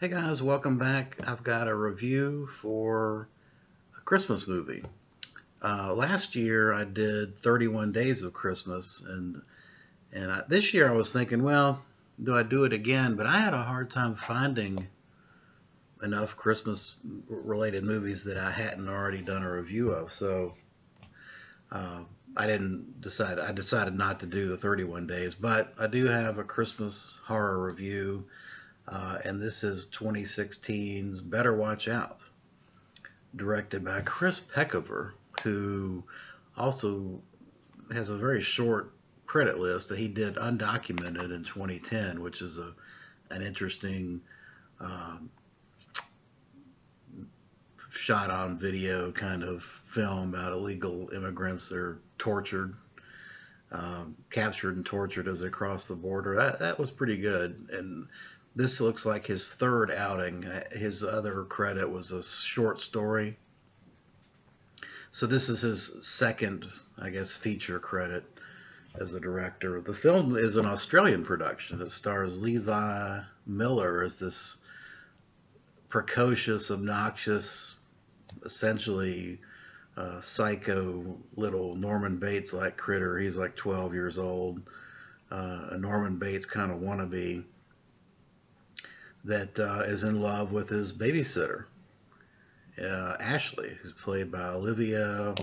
Hey guys, welcome back. I've got a review for a Christmas movie. Last year I did 31 Days of Christmas, and this year I was thinking, well, do I do it again? But I had a hard time finding enough Christmas-related movies that I hadn't already done a review of. So uh, I didn't decide. I decided not to do the 31 Days, but I do have a Christmas horror review, and this is 2016's Better Watch Out, directed by Chris Peckover, who also has a very short credit list that he did Undocumented in 2010, which is an interesting um, shot on video kind of film about illegal immigrants that are tortured, captured and tortured as they cross the border. That was pretty good. And this looks like his third outing. His other credit was a short story. So this is his second, I guess, feature credit as a director. The film is an Australian production. It stars Levi Miller as this precocious, obnoxious, essentially psycho little Norman Bates-like critter. He's like 12 years old, a Norman Bates kind of wannabe that is in love with his babysitter, Ashley, who's played by Olivia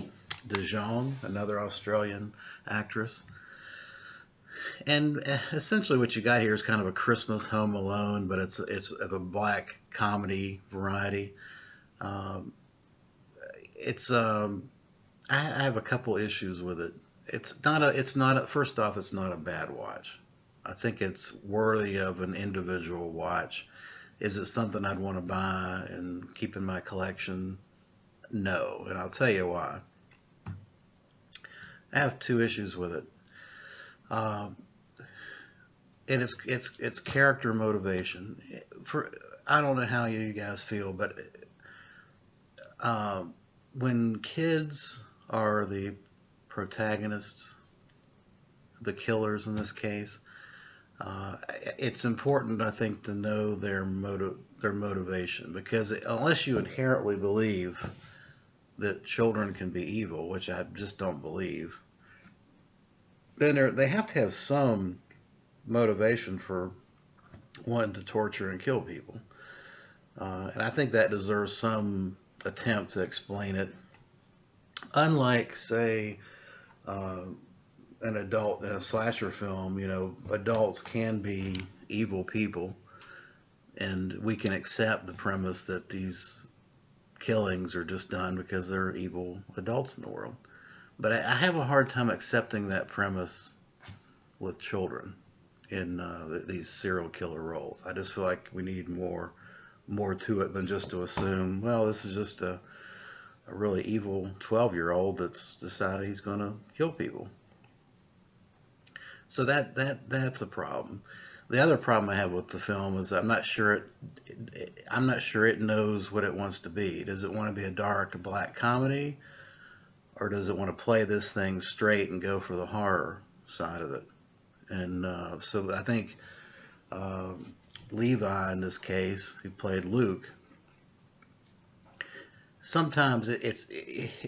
de Jong, another Australian actress. And essentially, what you got here is kind of a Christmas Home Alone, but it's of a black comedy variety. Um, it's I have a couple issues with it. First off, it's not a bad watch. I think it's worthy of an individual watch. Is it something I'd want to buy and keep in my collection? No, and I'll tell you why. I have two issues with it. Um, and it's character motivation. For I don't know how you guys feel, but um, when kids are the protagonists, the killers in this case, it's important, I think, to know their motivation, because unless you inherently believe that children can be evil, which I just don't believe, then they have to have some motivation for wanting to torture and kill people. And I think that deserves some attempt to explain it. Unlike, say, uh, an adult in a slasher film, adults can be evil people, and we can accept the premise that these killings are just done because there are evil adults in the world. But I have a hard time accepting that premise with children in these serial killer roles. I just feel like we need more to it than just to assume, well, this is just a really evil 12-year-old that's decided he's going to kill people. So that's a problem. The other problem I have with the film is I'm not sure it knows what it wants to be. Does it want to be a dark black comedy, or does it want to play this thing straight and go for the horror side of it? And so I think uh, Levi in this case, who played Luke, sometimes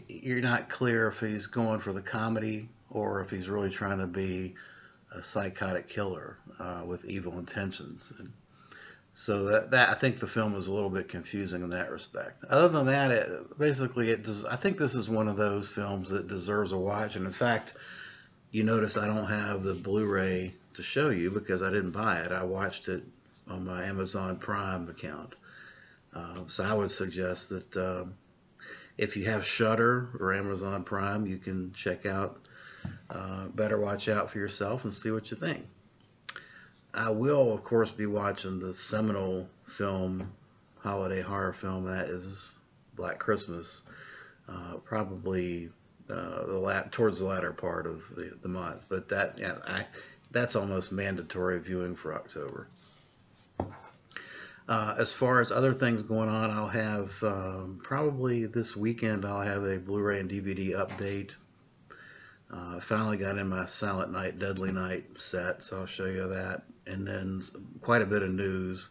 you're not clear if he's going for the comedy or if he's really trying to be a psychotic killer with evil intentions. And so that I think the film is a little bit confusing in that respect. Other than that, basically it does. I think this is one of those films that deserves a watch. And in fact, you notice I don't have the Blu-ray to show you because I didn't buy it. I watched it on my Amazon Prime account. So I would suggest that if you have Shudder or Amazon Prime, you can check out Better Watch Out for yourself and see what you think. I will, of course, be watching the seminal film, holiday horror film, that is Black Christmas, probably towards the latter part of the month. But that's almost mandatory viewing for October. As far as other things going on, I'll have probably this weekend I'll have a Blu-ray and DVD update. I finally got in my Silent Night, Deadly Night set, so I'll show you that. And then quite a bit of news.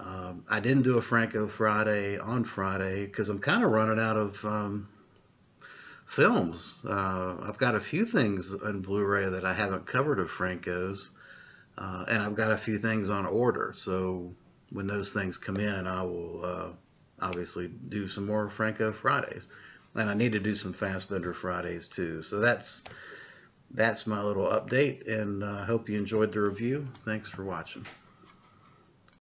I didn't do a Franco Friday on Friday because I'm kind of running out of films. I've got a few things on Blu-ray that I haven't covered of Franco's, and I've got a few things on order. So when those things come in, I will obviously do some more Franco Fridays, and I need to do some Fassbender Fridays too. So that's my little update, and I hope you enjoyed the review. Thanks for watching.